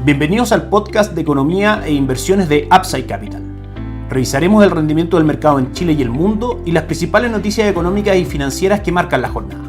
Bienvenidos al podcast de economía e inversiones de Upside Capital. Revisaremos el rendimiento del mercado en Chile y el mundo y las principales noticias económicas y financieras que marcan la jornada.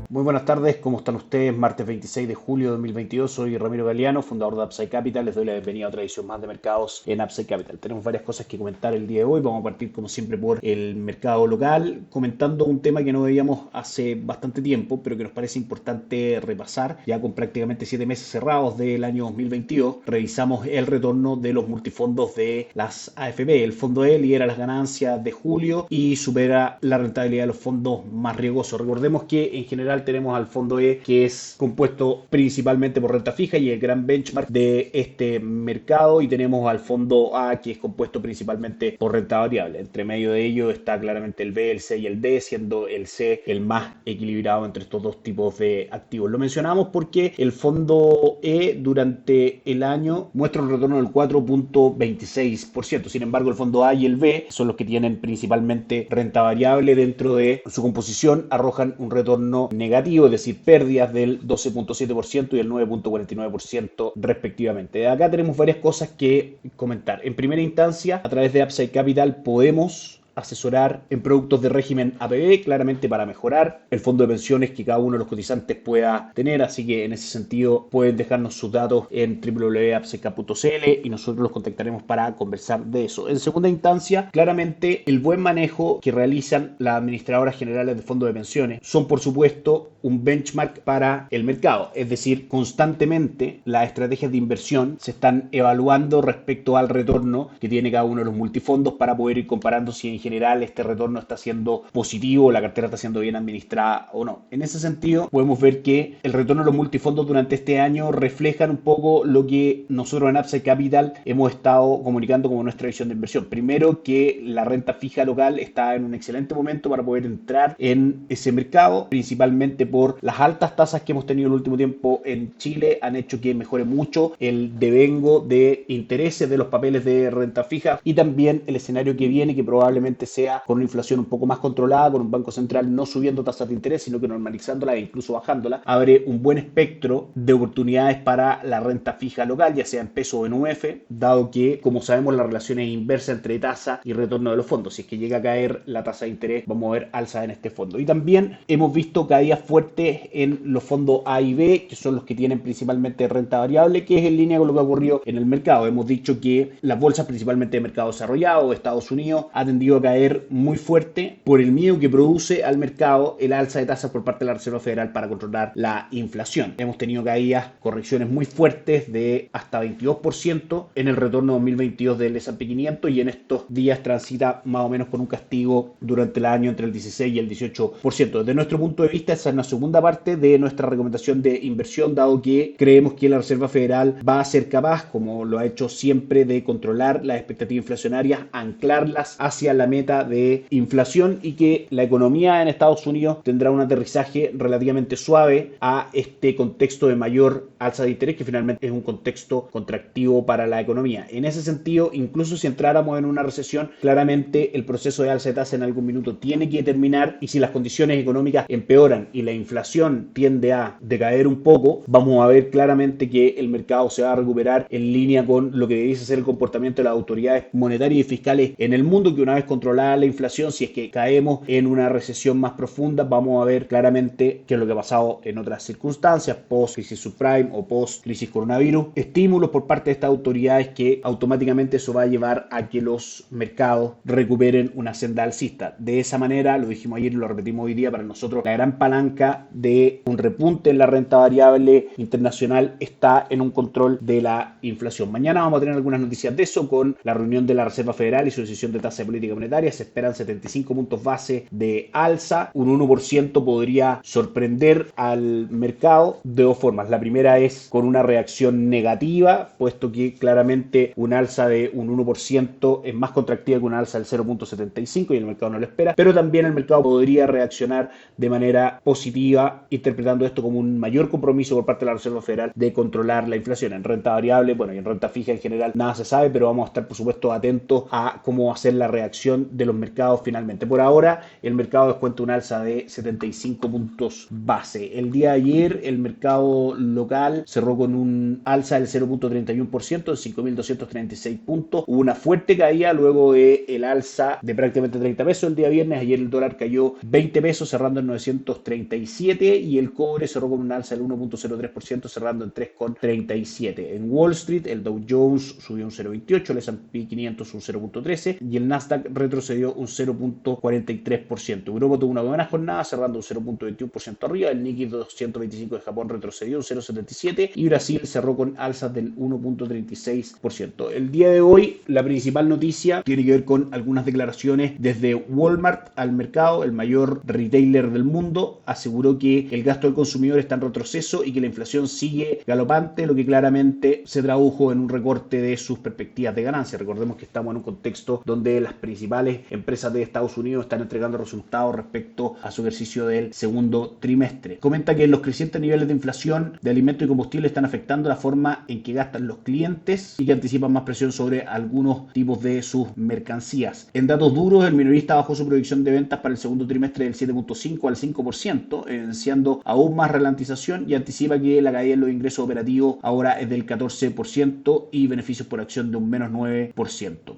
Muy buenas tardes, ¿cómo están ustedes? Martes 26 de julio de 2022, soy Ramiro Galeano, fundador de Upside Capital. Les doy la bienvenida a otra edición más de mercados en Upside Capital. Tenemos varias cosas que comentar el día de hoy. Vamos a partir como siempre por el mercado local, comentando un tema que no veíamos hace bastante tiempo, pero que nos parece importante repasar. Ya con prácticamente 7 meses cerrados del año 2022, revisamos el retorno de los multifondos de las AFP. El fondo E lidera las ganancias de julio y supera la rentabilidad de los fondos más riesgosos. Recordemos que en general tenemos al fondo E, que es compuesto principalmente por renta fija y el gran benchmark de este mercado, y tenemos al fondo A, que es compuesto principalmente por renta variable. Entre medio de ello está claramente el B, el C y el D, siendo el C el más equilibrado entre estos dos tipos de activos. Lo mencionamos porque el fondo E durante el año muestra un retorno del 4.26%. Sin embargo, el fondo A y el B son los que tienen principalmente renta variable dentro de su composición, arrojan un retorno negativo, es decir, pérdidas del 12.7% y el 9.49% respectivamente. Acá tenemos varias cosas que comentar. En primera instancia, a través de Upside Capital podemos asesorar en productos de régimen APB, claramente para mejorar el fondo de pensiones que cada uno de los cotizantes pueda tener, así que en ese sentido pueden dejarnos sus datos en www.upsidecap.cl y nosotros los contactaremos para conversar de eso. En segunda instancia, claramente el buen manejo que realizan las administradoras generales de fondos de pensiones son, por supuesto, un benchmark para el mercado, es decir, constantemente las estrategias de inversión se están evaluando respecto al retorno que tiene cada uno de los multifondos para poder ir comparando si en general este retorno está siendo positivo, la cartera está siendo bien administrada o no. En ese sentido, podemos ver que el retorno de los multifondos durante este año reflejan un poco lo que nosotros en Upside Capital hemos estado comunicando como nuestra visión de inversión. Primero, que la renta fija local está en un excelente momento para poder entrar en ese mercado, principalmente por las altas tasas que hemos tenido en el último tiempo en Chile, han hecho que mejore mucho el devengo de intereses de los papeles de renta fija, y también el escenario que viene, que probablemente sea con una inflación un poco más controlada, con un banco central no subiendo tasas de interés, sino que normalizándola e incluso bajándola, abre un buen espectro de oportunidades para la renta fija local, ya sea en peso o en UF, dado que, como sabemos, la relación es inversa entre tasa y retorno de los fondos. Si es que llega a caer la tasa de interés, vamos a ver alza en este fondo. Y también hemos visto caídas fuertes en los fondos A y B, que son los que tienen principalmente renta variable, que es en línea con lo que ha ocurrido en el mercado. Hemos dicho que las bolsas, principalmente de mercado desarrollado, Estados Unidos, ha tendido a caer muy fuerte por el miedo que produce al mercado el alza de tasas por parte de la Reserva Federal para controlar la inflación. Hemos tenido caídas, correcciones muy fuertes de hasta 22% en el retorno 2022 del S&P 500, y en estos días transita más o menos con un castigo durante el año entre el 16 y el 18%. Desde nuestro punto de vista, esa es la segunda parte de nuestra recomendación de inversión, dado que creemos que la Reserva Federal va a ser capaz, como lo ha hecho siempre, de controlar las expectativas inflacionarias, anclarlas hacia la meta de inflación, y que la economía en Estados Unidos tendrá un aterrizaje relativamente suave a este contexto de mayor alza de interés, que finalmente es un contexto contractivo para la economía. En ese sentido, incluso si entráramos en una recesión, claramente el proceso de alza de tasa en algún minuto tiene que terminar, y si las condiciones económicas empeoran y la inflación tiende a decaer un poco, vamos a ver claramente que el mercado se va a recuperar en línea con lo que dice ser el comportamiento de las autoridades monetarias y fiscales en el mundo, que una vez controlada la inflación, si es que caemos en una recesión más profunda, vamos a ver claramente qué es lo que ha pasado en otras circunstancias, post crisis subprime o post crisis coronavirus, estímulos por parte de estas autoridades que automáticamente eso va a llevar a que los mercados recuperen una senda alcista. De esa manera, lo dijimos ayer y lo repetimos hoy día, para nosotros la gran palanca de un repunte en la renta variable internacional está en un control de la inflación. Mañana vamos a tener algunas noticias de eso con la reunión de la Reserva Federal y su decisión de tasa de política monetaria. Se esperan 75 puntos base de alza, un 1% podría sorprender al mercado de dos formas. La primera es con una reacción negativa, puesto que claramente un alza de un 1% es más contractiva que una alza del 0.75 y el mercado no lo espera, pero también el mercado podría reaccionar de manera positiva positiva, interpretando esto como un mayor compromiso por parte de la Reserva Federal de controlar la inflación. En renta variable, bueno, y en renta fija en general nada se sabe, pero vamos a estar por supuesto atentos a cómo va a ser la reacción de los mercados finalmente. Por ahora, el mercado descuenta un alza de 75 puntos base. El día de ayer, el mercado local cerró con un alza del 0.31% en 5.236 puntos. Hubo una fuerte caída luego del alza de prácticamente 30 pesos el día viernes. Ayer el dólar cayó 20 pesos cerrando en 937 y el cobre cerró con un alza del 1.03% cerrando en 3.37. En Wall Street el Dow Jones subió un 0.28, el S&P 500 un 0.13 y el Nasdaq retrocedió un 0.43%. Europa tuvo una buena jornada cerrando un 0.21% arriba, el Nikkei 225 de Japón retrocedió un 0.77 y Brasil cerró con alzas del 1.36%. El día de hoy la principal noticia tiene que ver con algunas declaraciones desde Walmart al mercado. El mayor retailer del mundo aseguró que el gasto del consumidor está en retroceso y que la inflación sigue galopante, lo que claramente se tradujo en un recorte de sus perspectivas de ganancia. Recordemos que estamos en un contexto donde las principales empresas de Estados Unidos están entregando resultados respecto a su ejercicio del segundo trimestre. Comenta que los crecientes niveles de inflación de alimentos y combustibles están afectando la forma en que gastan los clientes y que anticipan más presión sobre algunos tipos de sus mercancías. En datos duros, el minorista bajó su proyección de ventas para el segundo trimestre del 7.5 al 5%, evidenciando aún más ralentización y anticipa que la caída en los ingresos operativos ahora es del 14% y beneficios por acción de un menos 9%.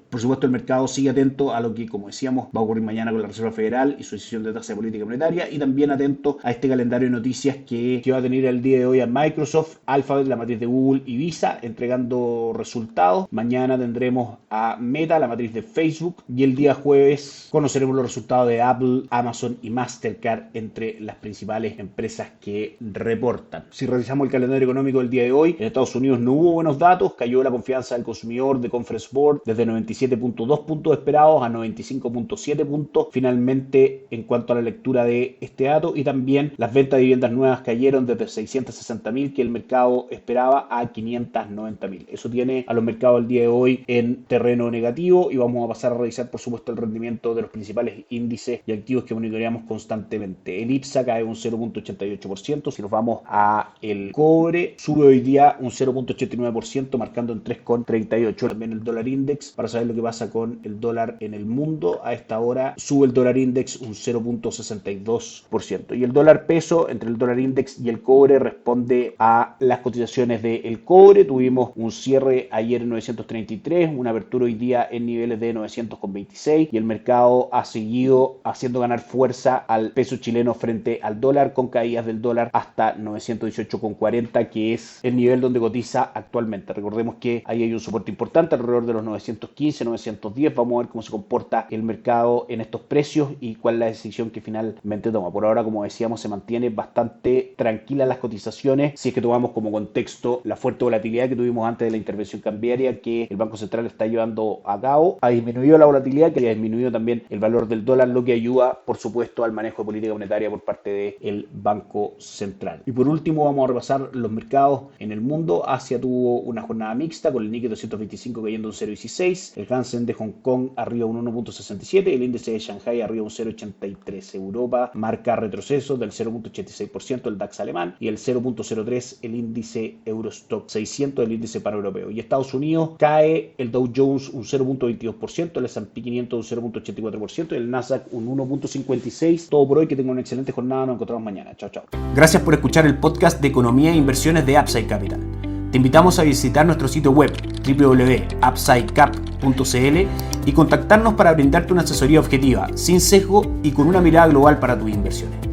Por supuesto, el mercado sigue atento a lo que, como decíamos, va a ocurrir mañana con la Reserva Federal y su decisión de tasa de política monetaria y también atento a este calendario de noticias que va a tener el día de hoy a Microsoft, Alphabet, la matriz de Google y Visa entregando resultados. Mañana tendremos a Meta, la matriz de Facebook, y el día jueves conoceremos los resultados de Apple, Amazon y Mastercard, entre las principales empresas que reportan. Si revisamos el calendario económico del día de hoy, en Estados Unidos no hubo buenos datos, cayó la confianza del consumidor de Conference Board desde 97.2 puntos esperados a 95.7 puntos finalmente en cuanto a la lectura de este dato, y también las ventas de viviendas nuevas cayeron desde 660.000 que el mercado esperaba a 590.000. Eso tiene a los mercados el día de hoy en terreno negativo y vamos a pasar a revisar por supuesto el rendimiento de los principales índices y activos que monitoreamos constantemente. El IPSA cae un 0.88%, si nos vamos a el cobre sube hoy día un 0.89% marcando en 3.38. También el dólar index, para saber lo que pasa con el dólar en el mundo, a esta hora sube el dólar index un 0.62% y el dólar peso entre el dólar index y el cobre responde a las cotizaciones del cobre. Tuvimos un cierre ayer en 933, una apertura hoy día en niveles de 900,26 y el mercado ha seguido haciendo ganar fuerza al peso chileno frente al dólar con caídas del dólar hasta 918,40 que es el nivel donde cotiza actualmente. Recordemos que ahí hay un soporte importante alrededor de los 915, 910. Vamos a ver cómo se comporta el mercado en estos precios y cuál es la decisión que finalmente toma. Por ahora, como decíamos, se mantiene bastante tranquila las cotizaciones si es que tomamos como contexto la fuerte volatilidad que tuvimos antes de la intervención cambiaria que el Banco Central está llevando a cabo. Ha disminuido la volatilidad, que ha disminuido también el valor del dólar, lo que ayuda, por supuesto, al manejo de política monetaria por parte del Banco Central. Y por último, vamos a repasar los mercados en el mundo. Asia tuvo una jornada mixta con el Nikkei 225 cayendo un 0.16, el Hansen de Hong Kong arriba un 1.67 y el índice de Shanghai arriba un 0.83. Europa marca retrocesos del 0.86% el DAX alemán y el 0.03 el índice Eurostock 600 del índice paneuropeo. Y Estados Unidos cae el Dow Jones un 0.22%, el S&P 500 un 0.84% y el Nasdaq un 1.56%. Todo por hoy, que tengan una excelente jornada, nos encontramos mañana. Chao, chao. Gracias por escuchar el podcast de Economía e Inversiones de Upside Capital. Te invitamos a visitar nuestro sitio web www.upsidecap.cl y contactarnos para brindarte una asesoría objetiva, sin sesgo y con una mirada global para tus inversiones.